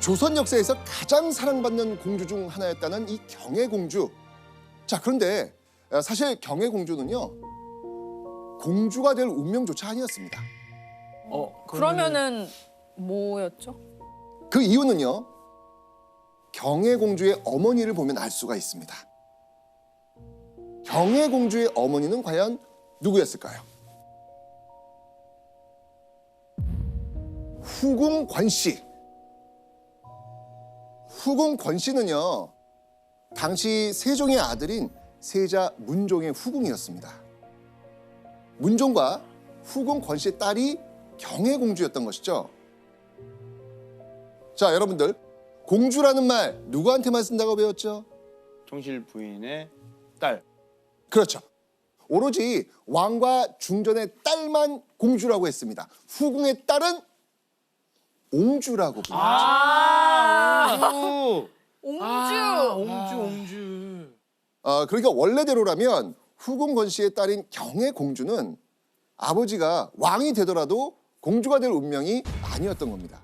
조선 역사에서 가장 사랑받는 공주 중 하나였다는 이 경혜공주. 자, 그런데 사실 경혜공주는요, 공주가 될 운명조차 아니었습니다. 그러면은 뭐였죠? 그 이유는요, 경혜공주의 어머니를 보면 알 수가 있습니다. 경혜공주의 어머니는 과연 누구였을까요? 후궁 권씨. 후궁 권씨는요, 당시 세종의 아들인 세자 문종의 후궁이었습니다. 문종과 후궁 권씨의 딸이 경혜공주였던 것이죠. 자, 여러분들, 공주라는 말 누구한테만 쓴다고 배웠죠? 종실 부인의 딸. 그렇죠. 오로지 왕과 중전의 딸만 공주라고 했습니다. 후궁의 딸은 옹주라고 부릅니다. 옹주. 옹주. 그러니까 원래대로라면 후궁 권씨의 딸인 경혜공주는 아버지가 왕이 되더라도 공주가 될 운명이 아니었던 겁니다.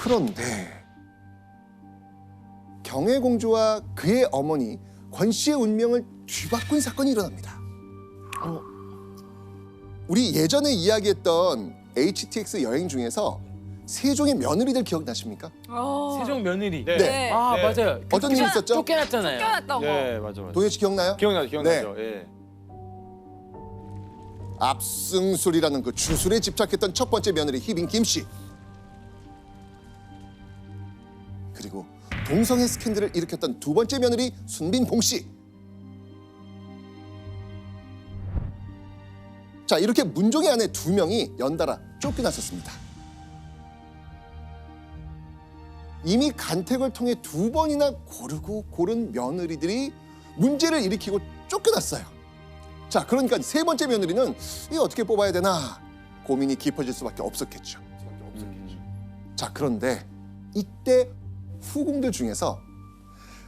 그런데 경혜공주와 그의 어머니 권씨의 운명을 뒤바꾼 사건이 일어납니다. 우리 예전에 이야기했던 HTX 여행 중에서 세종의 며느리들 기억나십니까? 세종 며느리. 네. 네. 아, 네. 맞아요. 어떤 일이 있었죠? 쫓겨났잖아요. 쫓겨났던 거. 네, 맞아. 동현 씨 기억나요? 기억나죠. 예. 압승술이라는 그 주술에 집착했던 첫 번째 며느리 희빈 김씨, 그리고 동성애 스캔들을 일으켰던 두 번째 며느리 순빈 봉씨. 자, 이렇게 문종의 아내 두 명이 연달아 쫓겨났었습니다. 이미 간택을 통해 두 번이나 고르고 고른 며느리들이 문제를 일으키고 쫓겨났어요. 자, 그러니까 세 번째 며느리는 이거 어떻게 뽑아야 되나 고민이 깊어질 수밖에 없었겠죠. 자, 그런데 이때 후궁들 중에서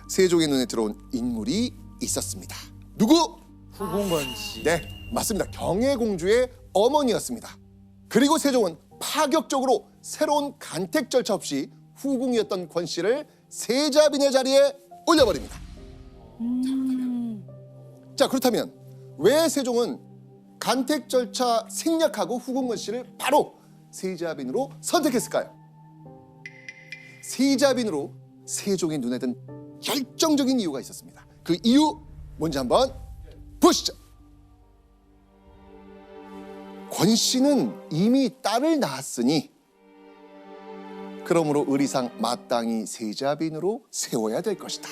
세종의 눈에 들어온 인물이 있었습니다. 누구? 후궁권 씨. 네, 맞습니다. 경혜공주의 어머니였습니다. 그리고 세종은 파격적으로 새로운 간택 절차 없이 후궁이었던 권 씨를 세자빈의 자리에 올려버립니다. 자, 그렇다면 왜 세종은 간택 절차 생략하고 후궁 권 씨를 바로 세자빈으로 선택했을까요? 세자빈으로 세종의 눈에 든 결정적인 이유가 있었습니다. 그 이유 뭔지 한번 보시죠. 권 씨는 이미 딸을 낳았으니 그러므로 의리상 마땅히 세자빈으로 세워야 될 것이다.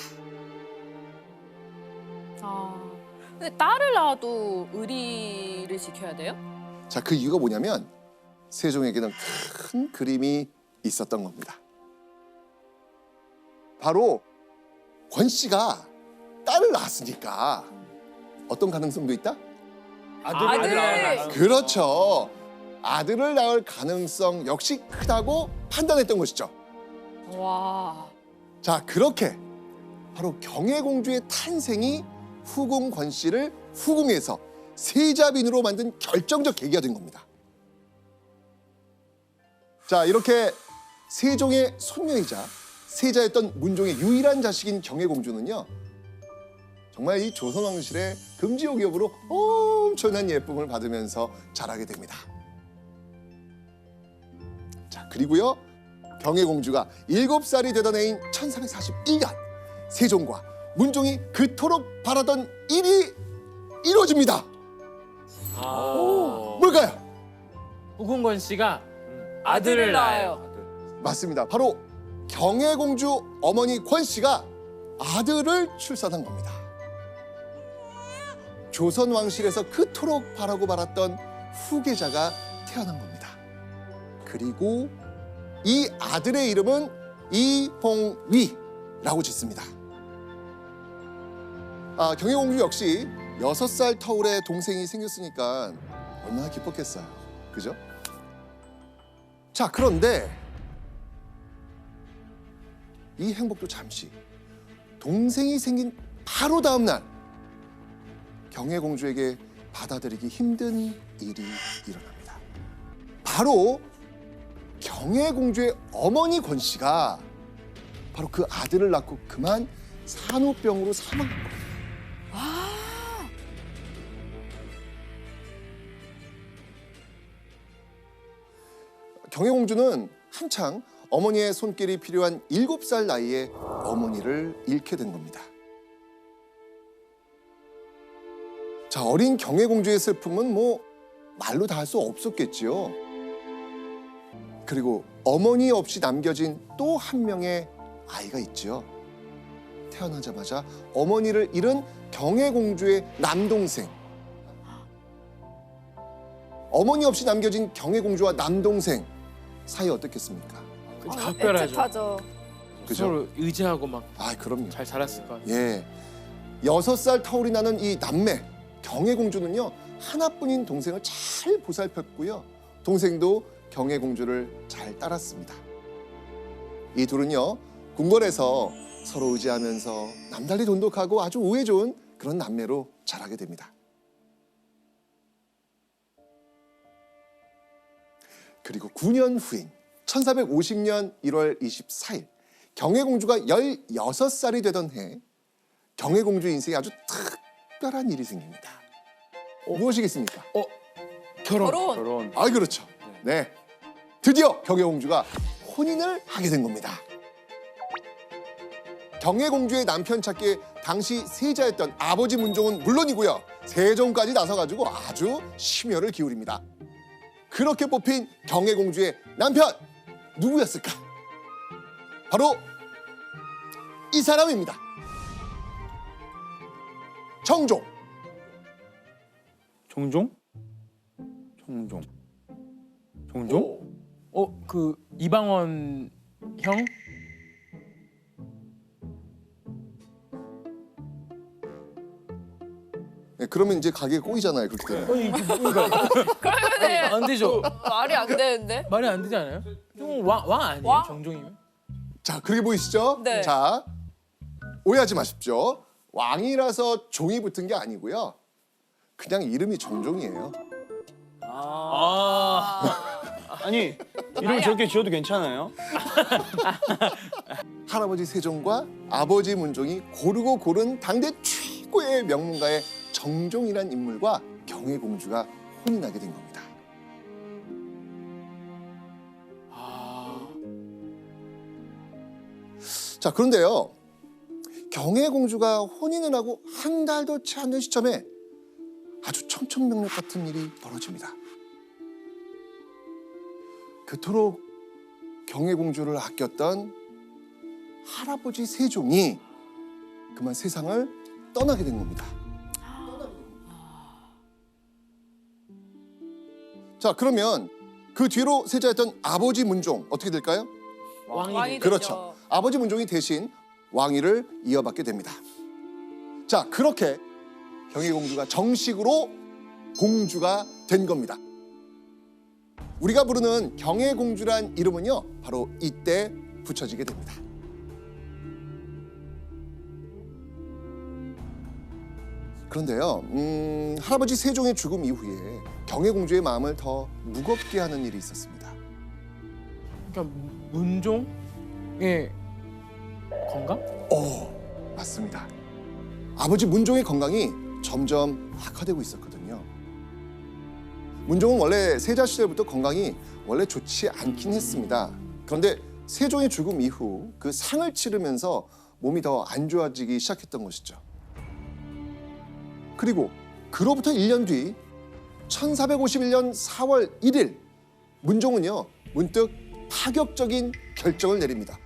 근데 딸을 낳아도 의리를 지켜야 돼요? 자, 그 이유가 뭐냐면 세종에게는 큰 그림이 있었던 겁니다. 바로 권 씨가 딸을 낳았으니까 어떤 가능성도 있다? 아들. 그렇죠. 아들을 낳을 가능성 역시 크다고 판단했던 것이죠. 와. 자, 그렇게 바로 경혜공주의 탄생이 후궁 권 씨를 후궁에서 세자빈으로 만든 결정적 계기가 된 겁니다. 자, 이렇게 세종의 손녀이자 세자였던 문종의 유일한 자식인 경혜공주는요, 정말 이 조선왕실의 금지옥엽으로 엄청난 예쁨을 받으면서 자라게 됩니다. 자, 그리고요, 경혜공주가 7살이 되던 해인 1441년 세종과 문종이 그토록 바라던 일이 이루어집니다. 뭘까요? 후궁권 씨가 아들을 낳아요. 맞습니다. 바로 경혜공주 어머니 권 씨가 아들을 출산한 겁니다. 조선 왕실에서 그토록 바라고 바랐던 후계자가 태어난 겁니다. 그리고 이 아들의 이름은 이봉위라고 짓습니다. 경혜공주 역시 6살 터울의 동생이 생겼으니까 얼마나 기뻤겠어요. 그죠? 자, 그런데 이 행복도 잠시, 동생이 생긴 바로 다음 날 경혜공주에게 받아들이기 힘든 일이 일어납니다. 바로 경혜공주의 어머니 권씨가 바로 그 아들을 낳고 그만 산후병으로 사망한 거예요. 경혜공주는 한창 어머니의 손길이 필요한 7살 나이에 어머니를 잃게 된 겁니다. 자, 어린 경혜공주의 슬픔은 뭐 말로 다 할 수 없었겠지요. 그리고 어머니 없이 남겨진 또 한 명의 아이가 있지요. 태어나자마자 어머니를 잃은 경혜공주의 남동생. 어머니 없이 남겨진 경혜공주와 남동생 사이 어떻겠습니까? 각별하죠. 애틋하죠. 그죠? 서로 의지하고 막 잘 아, 그럼요. 자랐을 것 같아요. 예, 6살 터울이 나는 이 남매 경혜공주는요 하나뿐인 동생을 잘 보살폈고요. 동생도 경혜공주를 잘 따랐습니다. 이 둘은요 궁궐에서 서로 의지하면서 남달리 돈독하고 아주 우애 좋은 그런 남매로 자라게 됩니다. 그리고 9년 후인 1450년 1월 24일 경혜공주가 16살이 되던 해 경혜공주 인생에 아주 특별한 일이 생깁니다. 무엇이겠습니까? 결혼. 결혼. 아, 그렇죠. 네, 드디어 경혜공주가 혼인을 하게 된 겁니다. 경혜공주의 남편 찾기에 당시 세자였던 아버지 문종은 물론이고요. 세종까지 나서가지고 아주 심혈을 기울입니다. 그렇게 뽑힌 경혜공주의 남편 누구였을까? 바로 이 사람입니다. 정종. 종종? 종종. 종종? 그 이방원 형? 네, 그러면 이제 가게가 꼬이잖아요. 그렇게 되면. 그러면은 안 되죠. 말이 안 되는데. 말이 안 되지 않아요? 왕 아니에요? 왕? 정종이면? 자, 그렇게 보이시죠? 네. 자, 오해하지 마십시오. 왕이라서 종이 붙은 게 아니고요. 그냥 이름이 정종이에요. 아니 이름 저렇게 지어도 괜찮아요? 할아버지 세종과 아버지 문종이 고르고 고른 당대 최고의 명문가의 정종이란 인물과 경혜공주가 혼인하게 된 겁니다. 자, 그런데요. 경혜공주가 혼인을 하고 한 달도 채 안 된 시점에 아주 청천벽력 같은 일이 벌어집니다. 그토록 경혜공주를 아꼈던 할아버지 세종이 그만 세상을 떠나게 된 겁니다. 자, 그러면 그 뒤로 세자였던 아버지 문종 어떻게 될까요? 왕이 그렇죠. 되죠. 아버지 문종이 대신 왕위를 이어받게 됩니다. 자, 그렇게 경혜공주가 정식으로 공주가 된 겁니다. 우리가 부르는 경혜공주란 이름은요, 바로 이때 붙여지게 됩니다. 그런데요, 할아버지 세종의 죽음 이후에 경혜공주의 마음을 더 무겁게 하는 일이 있었습니다. 그러니까 문종의 건강? 맞습니다. 아버지 문종의 건강이 점점 악화되고 있었거든요. 문종은 원래 세자 시절부터 건강이 원래 좋지 않긴 했습니다. 그런데 세종의 죽음 이후 그 상을 치르면서 몸이 더 안 좋아지기 시작했던 것이죠. 그리고 그로부터 1년 뒤 1451년 4월 1일 문종은요 문득 파격적인 결정을 내립니다.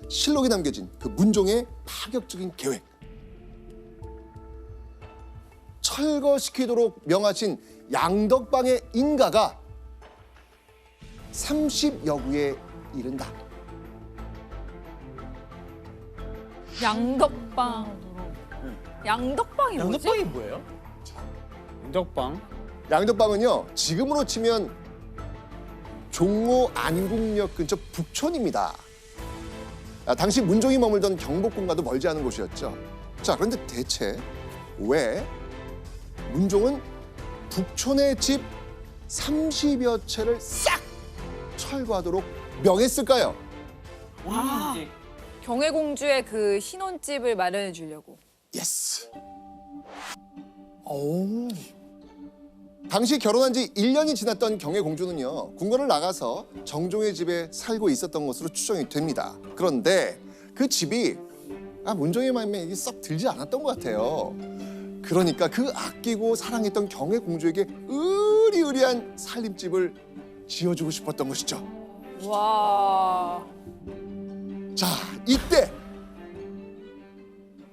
실록에 남겨진 그 문종의 파격적인 계획. 철거시키도록 명하신 양덕방의 인가가 30여구에 이른다. 양덕방. 양덕방이 뭐지? 양덕방이 뭐예요? 인덕방. 양덕방은요 지금으로 치면 종로 안국역 근처 북촌입니다. 당시 문종이 머물던 경복궁과도 멀지 않은 곳이었죠. 자, 그런데 대체 왜 문종은 북촌의 집 30여 채를 싹 철거하도록 명했을까요? 경혜공주의 그 신혼집을 마련해 주려고. 예스. 오. 당시 결혼한 지 1년이 지났던 경혜공주는요, 궁궐을 나가서 정종의 집에 살고 있었던 것으로 추정이 됩니다. 그런데 그 집이 문종의 마음에 썩 들지 않았던 것 같아요. 그러니까 그 아끼고 사랑했던 경혜공주에게 으리으리한 살림집을 지어주고 싶었던 것이죠. 와. 자, 이때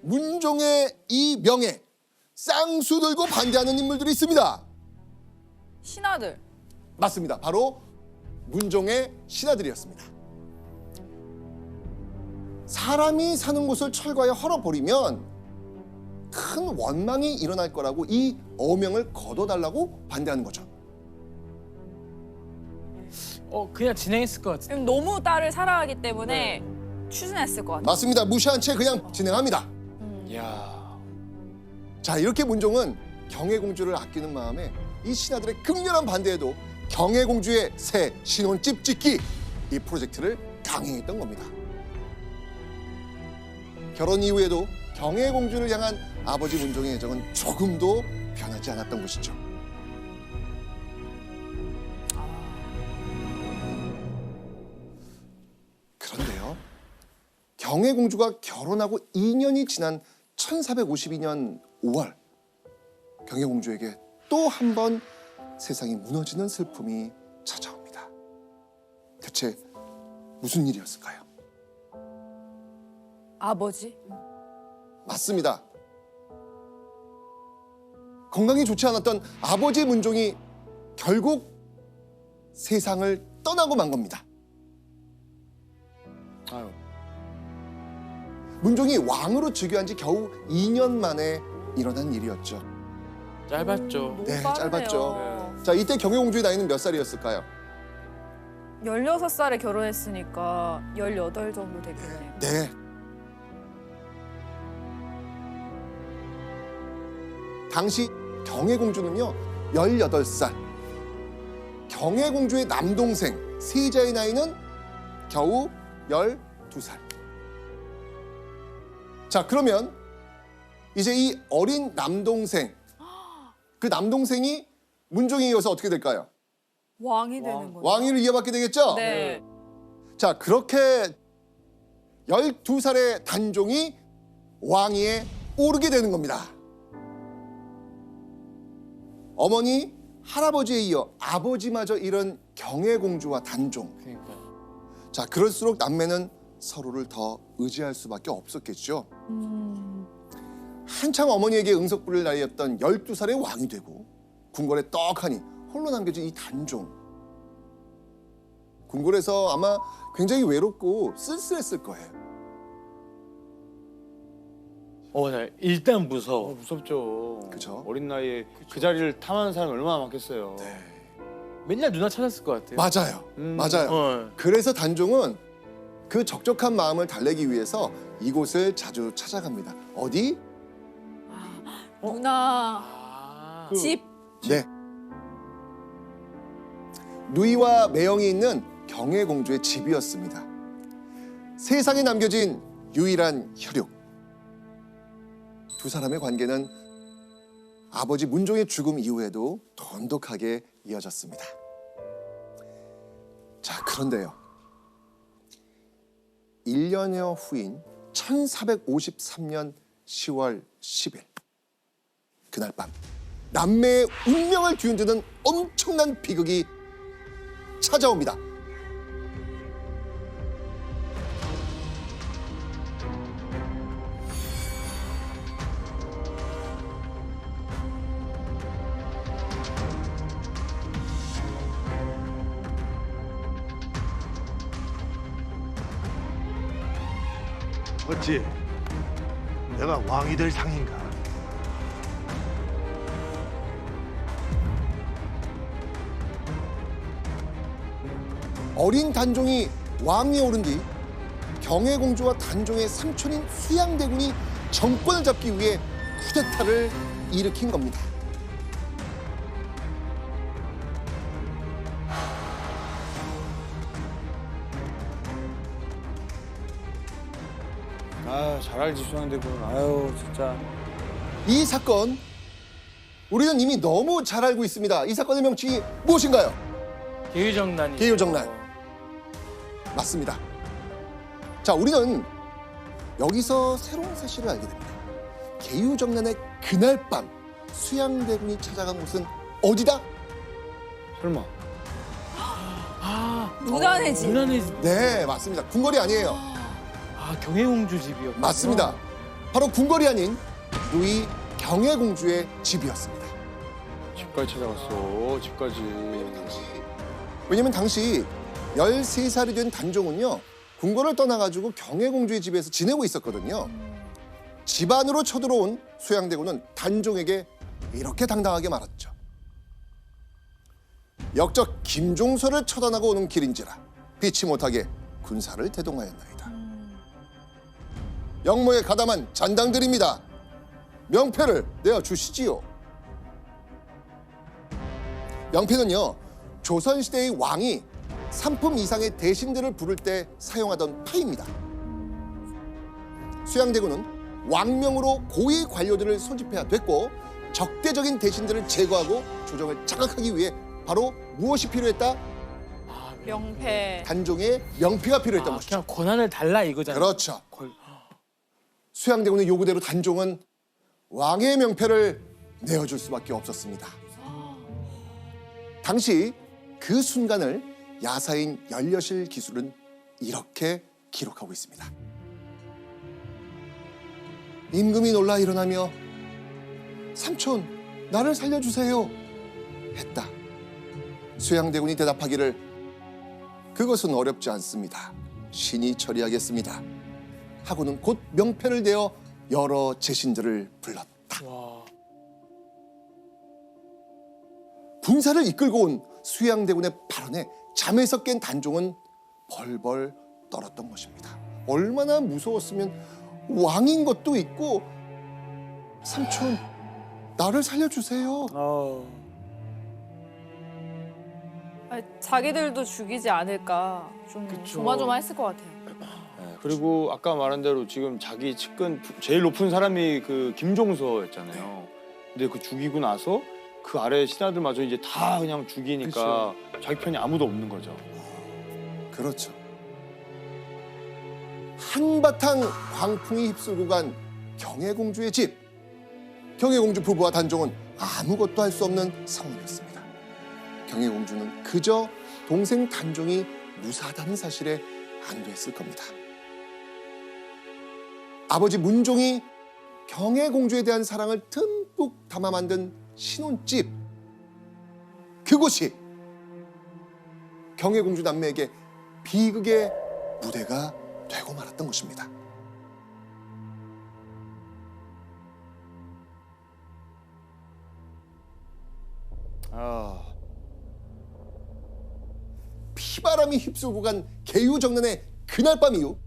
문종의 이 명에 쌍수 들고 반대하는 인물들이 있습니다. 신하들. 맞습니다. 바로 문종의 신하들이었습니다. 사람이 사는 곳을 철거하여 헐어버리면 큰 원망이 일어날 거라고 이 어명을 거둬달라고 반대하는 거죠. 그냥 진행했을 것 같은데. 너무 딸을 사랑하기 때문에 추진했을 것 같아요. 맞습니다. 무시한 채 그냥 진행합니다. 야. 자, 이렇게 문종은 경혜공주를 아끼는 마음에 이 신하들의 극렬한 반대에도 경혜공주의 새 신혼집 짓기 이 프로젝트를 강행했던 겁니다. 결혼 이후에도 경혜공주를 향한 아버지 문종의 애정은 조금도 변하지 않았던 것이죠. 그런데요, 경혜공주가 결혼하고 2년이 지난 1452년 5월 경혜공주에게 또 한 번 세상이 무너지는 슬픔이 찾아옵니다. 대체 무슨 일이었을까요? 아버지? 맞습니다. 건강이 좋지 않았던 아버지 문종이 결국 세상을 떠나고 만 겁니다. 아유. 문종이 왕으로 즉위한 지 겨우 2년 만에 일어난 일이었죠. 짧았죠. 너무 네, 빠르네요. 짧았죠. 자, 이때 경혜공주의 나이는 몇 살이었을까요? 16살에 결혼했으니까 18 정도 됐겠네요. 네. 당시 경혜공주는요 18살. 경혜공주의 남동생 세자의 나이는 겨우 12살. 자, 그러면 이제 이 어린 남동생, 그 남동생이 문종에 이어서 어떻게 될까요? 왕이 되는 거죠. 왕위를 이어받게 되겠죠? 네. 자, 그렇게 12살의 단종이 왕위에 오르게 되는 겁니다. 어머니, 할아버지에 이어 아버지마저 잃은 경혜공주와 단종. 그러니까. 자, 그럴수록 남매는 서로를 더 의지할 수밖에 없었겠죠. 한창 어머니에게 응석 부릴 나이였던 12살의 왕이 되고 궁궐에 떡하니 홀로 남겨진 이 단종. 궁궐에서 아마 굉장히 외롭고 쓸쓸했을 거예요. 네. 일단 무서워. 무섭죠. 그죠? 어린 나이에 그 자리를 탐하는 사람이 얼마나 많겠어요. 맨날 누나 찾았을 것 같아요. 맞아요. 맞아요. 어. 그래서 단종은 그 적적한 마음을 달래기 위해서 이곳을 자주 찾아갑니다. 어디? 누나 아. 집. 네. 누이와 매형이 있는 경혜공주의 집이었습니다. 세상에 남겨진 유일한 혈육. 두 사람의 관계는 아버지 문종의 죽음 이후에도 돈독하게 이어졌습니다. 자, 그런데요. 1년여 후인 1453년 10월 10일 그날 밤 남매의 운명을 뒤흔드는 엄청난 비극이 찾아옵니다. 어찌 내가 왕이 될 상인가? 어린 단종이 왕위에 오른 뒤 경혜공주와 단종의 삼촌인 수양대군이 정권을 잡기 위해 쿠데타를 일으킨 겁니다. 아, 잘 알지 수양대군. 아유 진짜. 이 사건 우리는 이미 너무 잘 알고 있습니다. 이 사건의 명칭이 무엇인가요? 계유정난이. 계유정난. 맞습니다. 자, 우리는 여기서 새로운 사실을 알게 됩니다. 계유정난의 그날 밤 수양대군이 찾아간 곳은 어디다? 설마. 아, 누나네 집. 누나네 집. 네, 맞습니다. 궁궐이 아니에요. 아, 경혜공주 집이었구나. 맞습니다. 바로 궁궐이 아닌 누이 경혜공주의 집이었습니다. 집까지 찾아갔어. 집까지. 왜냐면 당시 13살이 된 단종은요, 궁궐을 떠나가지고 경혜공주의 집에서 지내고 있었거든요. 집안으로 쳐들어온 수양대군은 단종에게 이렇게 당당하게 말했죠. 역적 김종서를 처단하고 오는 길인지라 피치 못하게 군사를 대동하였나이다. 영모에 가담한 잔당들입니다. 명패를 내어 주시지요. 명패는요, 조선시대의 왕이 3품 이상의 대신들을 부를 때 사용하던 패입니다. 수양대군은 왕명으로 고위 관료들을 소집해야 됐고 적대적인 대신들을 제거하고 조정을 장악하기 위해 바로 무엇이 필요했다? 아, 명패. 단종의 명패가 필요했던 것이죠. 그냥 권한을 달라 이거잖아. 그렇죠. 수양대군의 요구대로 단종은 왕의 명패를 내어줄 수밖에 없었습니다. 당시 그 순간을 야사인 연려실 기술은 이렇게 기록하고 있습니다. 임금이 놀라 일어나며 삼촌, 나를 살려주세요 했다. 수양대군이 대답하기를 그것은 어렵지 않습니다. 신이 처리하겠습니다. 하고는 곧 명패를 대어 여러 제신들을 불렀다. 와. 군사를 이끌고 온 수양대군의 발언에 잠에서 깬 단종은 벌벌 떨었던 것입니다. 얼마나 무서웠으면 왕인 것도 있고 삼촌, 나를 살려주세요. 자기들도 죽이지 않을까 좀 그쵸. 조마조마했을 것 같아요. 네, 그리고 아까 말한 대로 지금 자기 측근 제일 높은 사람이 그 김종서였잖아요. 근데 그 죽이고 나서 그 아래 신하들마저 이제 다 그냥 죽이니까 자기 편이 아무도 없는 거죠. 그렇죠. 한바탕 광풍이 휩쓸고 간 경혜공주의 집. 경혜공주 부부와 단종은 아무것도 할 수 없는 상황이었습니다. 경혜공주는 그저 동생 단종이 무사하다는 사실에 안도했을 겁니다. 아버지 문종이 경혜공주에 대한 사랑을 듬뿍 담아 만든 신혼집. 그곳이 경혜공주 남매에게 비극의 무대가 되고 말았던 것입니다. 아, 피바람이 휩쓸고 간 계유정난의 그날 밤 이후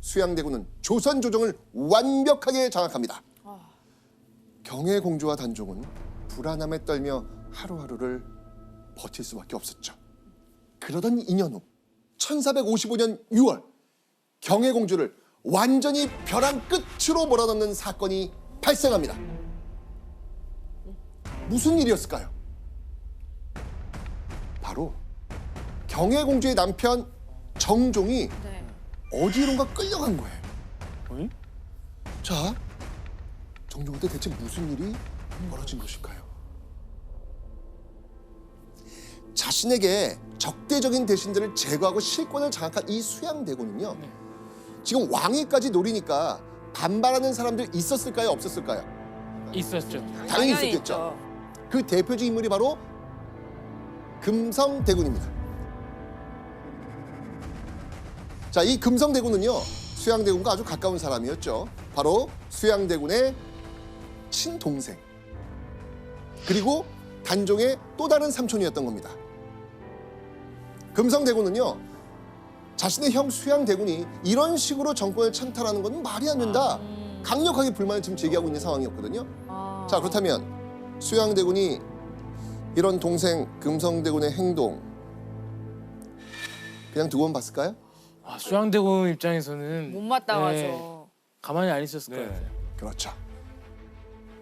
수양대군은 조선 조정을 완벽하게 장악합니다. 경혜공주와 단종은 불안함에 떨며 하루하루를 버틸 수밖에 없었죠. 그러던 2년 후 1455년 6월 경혜공주를 완전히 벼랑 끝으로 몰아넣는 사건이 발생합니다. 무슨 일이었을까요? 바로 경혜공주의 남편 정종이 네. 어디론가 끌려간 거예요. 어이? 자, 정종한테 대체 무슨 일이 벌어진 것일까요? 자신에게 적대적인 대신들을 제거하고 실권을 장악한 이 수양대군은요, 지금 왕위까지 노리니까 반발하는 사람들 있었을까요, 없었을까요? 있었죠. 당연히 있죠. 있었겠죠. 그 대표적 인물이 바로 금성대군입니다. 자, 이 금성대군은요, 수양대군과 아주 가까운 사람이었죠. 바로 수양대군의 친동생, 그리고 단종의 또 다른 삼촌이었던 겁니다. 금성대군은요, 자신의 형 수양대군이 이런 식으로 정권을 찬탈하는 건 말이 안 된다, 강력하게 불만을 지금 제기하고 있는 상황이었거든요. 자, 그렇다면 수양대군이 이런 동생 금성대군의 행동 그냥 두고 봤을까요? 아, 수양대군 입장에서는 못마땅하죠. 네. 가만히 안 있었을 네. 것 같아요. 그렇죠.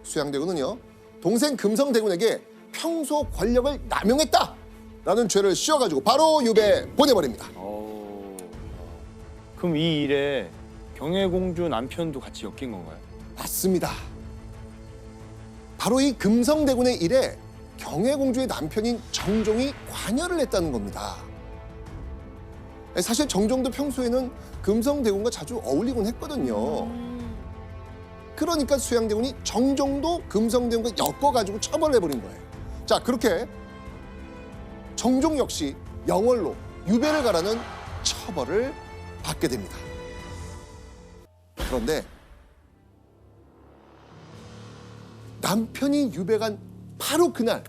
수양대군은요, 동생 금성대군에게 평소 권력을 남용했다라는 죄를 씌워가지고 바로 유배에 보내버립니다. 그럼 이 일에 경혜공주 남편도 같이 엮인 건가요? 맞습니다. 바로 이 금성대군의 일에 경혜공주의 남편인 정종이 관여를 했다는 겁니다. 사실 정종도 평소에는 금성대군과 자주 어울리곤 했거든요. 그러니까 수양대군이 정종도 금성대군과 엮어가지고 처벌을 해버린 거예요. 자, 그렇게 정종 역시 영월로 유배를 가라는 처벌을 받게 됩니다. 그런데 남편이 유배 간 바로 그날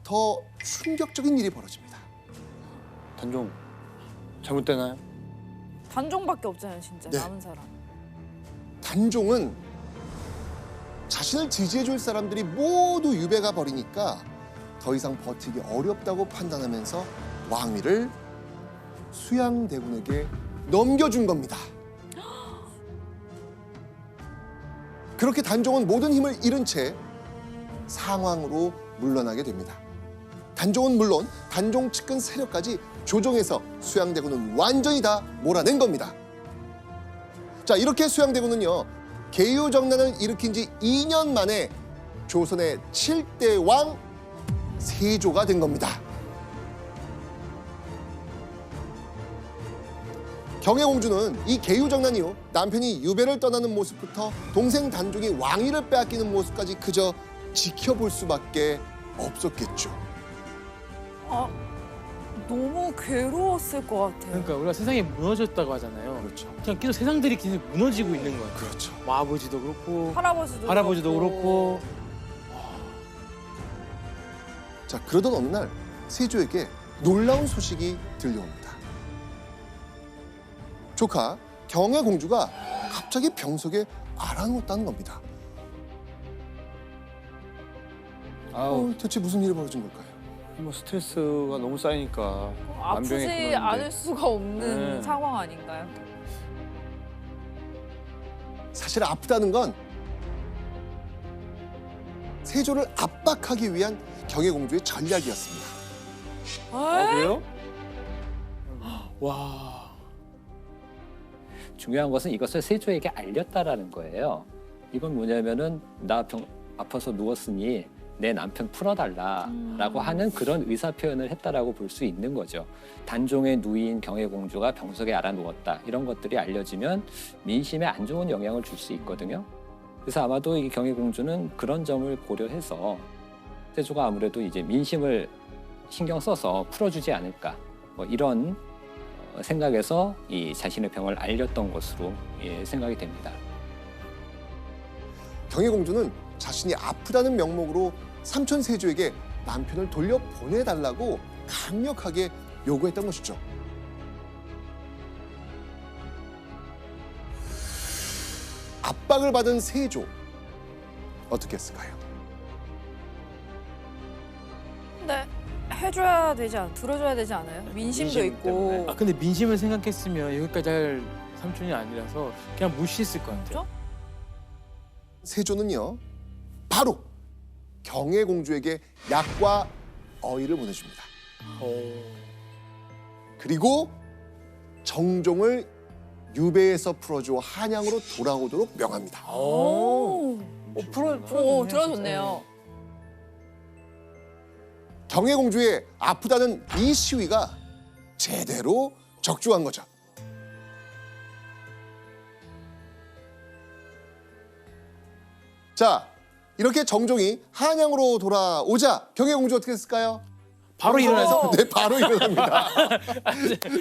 더 충격적인 일이 벌어집니다. 단종 잘못되나요? 단종밖에 없잖아요, 진짜 네. 남은 사람. 단종은 자신을 지지해줄 사람들이 모두 유배가 버리니까 더 이상 버티기 어렵다고 판단하면서 왕위를 수양대군에게 넘겨준 겁니다. 그렇게 단종은 모든 힘을 잃은 채 상황으로 물러나게 됩니다. 단종은 물론 단종 측근 세력까지 조정해서 수양대군은 완전히 다 몰아낸 겁니다. 자, 이렇게 수양대군은요, 계유정난을 일으킨 지 2년 만에 조선의 7대 왕 세조가 된 겁니다. 경혜공주는 이 계유정난 이후 남편이 유배를 떠나는 모습부터 동생 단종이 왕위를 빼앗기는 모습까지 그저 지켜볼 수밖에 없었겠죠. 아, 너무 괴로웠을 것 같아요. 그러니까 우리가 세상이 무너졌다고 하잖아요. 그렇죠. 그냥 계속 세상들이 계속 무너지고 있는 거예요. 그렇죠. 뭐 아버지도 그렇고 할아버지도 그렇고. 자, 그러던 어느 날 세조에게 놀라운 소식이 들려옵니다. 조카 경혜공주가 갑자기 병석에 알아누웠다는 겁니다. 대체 무슨 일이 벌어진 걸까요? 뭐 스트레스가 너무 쌓이니까 아프지 만병의 않을 수가 없는 네. 상황 아닌가요? 사실 아프다는 건 세조를 압박하기 위한 경혜공주의 전략이었습니다. 아, 그래요? 와. 중요한 것은 이것을 세조에게 알렸다라는 거예요. 이건 뭐냐면은 나 아파서 누웠으니 내 남편 풀어달라라고 하는 그런 의사 표현을 했다라고 볼 수 있는 거죠. 단종의 누이인 경혜공주가 병석에 알아 누웠다, 이런 것들이 알려지면 민심에 안 좋은 영향을 줄 수 있거든요. 그래서 아마도 이 경혜공주는 그런 점을 고려해서 세조가 아무래도 이제 민심을 신경 써서 풀어주지 않을까, 뭐 이런 생각에서 이 자신의 병을 알렸던 것으로 생각이 됩니다. 경혜공주는 자신이 아프다는 명목으로 삼촌 세조에게 남편을 돌려보내달라고 강력하게 요구했던 것이죠. 압박을 받은 세조, 어떻게 했을까요? 근데 해줘야 되지 들어줘야 되지 않아요? 민심도 민심 있고. 때문에. 아 근데 민심을 생각했으면 여기까지 할 삼촌이 아니라서 그냥 무시했을 것 같아요. 그렇죠? 세조는요, 바로 경혜공주에게 약과 어의를 보내줍니다. 그리고 정종을 유배에서 풀어주어 한양으로 돌아오도록 명합니다. 오, 풀어줬네요, 들어줬네요. 경혜공주의 아프다는 이 시위가 제대로 적중한 거죠. 자, 이렇게 정종이 한양으로 돌아오자 경혜공주 어떻게 했을까요? 바로 일어나서 네, 바로 일어납니다.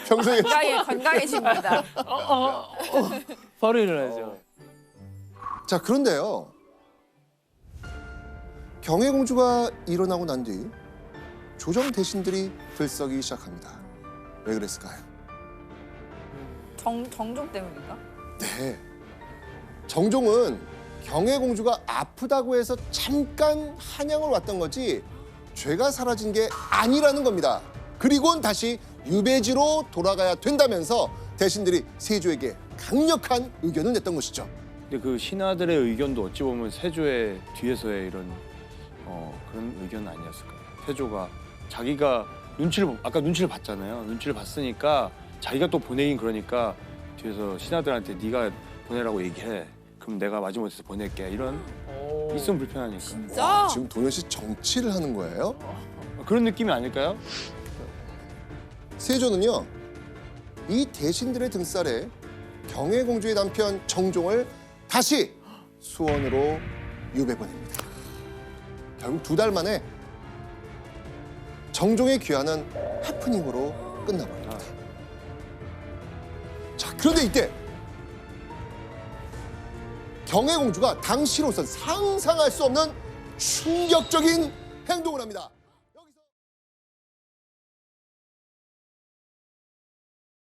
평소에 건강해집니다. 바로 일어나죠. 자, 그런데요, 경혜공주가 일어나고 난 뒤 조정 대신들이 들썩이기 시작합니다. 왜 그랬을까요? 정종 때문인가? 네, 정종은 경혜공주가 아프다고 해서 잠깐 한양을 왔던 거지 죄가 사라진 게 아니라는 겁니다. 그리고는 다시 유배지로 돌아가야 된다면서 대신들이 세조에게 강력한 의견을 냈던 것이죠. 근데 그 신하들의 의견도 어찌 보면 세조의 뒤에서의 이런 그런 의견 아니었을까요? 세조가 자기가 아까 눈치를 봤잖아요. 눈치를 봤으니까 자기가 또 보내긴 그러니까 뒤에서 신하들한테 네가 보내라고 얘기해. 그럼 내가 마지못해서 보낼게. 이런 있으면 불편하니까. 진짜? 지금 도현 씨 정치를 하는 거예요? 그런 느낌이 아닐까요? 세조는요, 이 대신들의 등살에 경혜공주의 남편 정종을 다시 수원으로 유배 보냅니다. 결국 2달 만에 정종의 귀환은 해프닝으로 끝나버립니다. 자, 그런데 이때 경혜공주가 당시로선 상상할 수 없는 충격적인 행동을 합니다.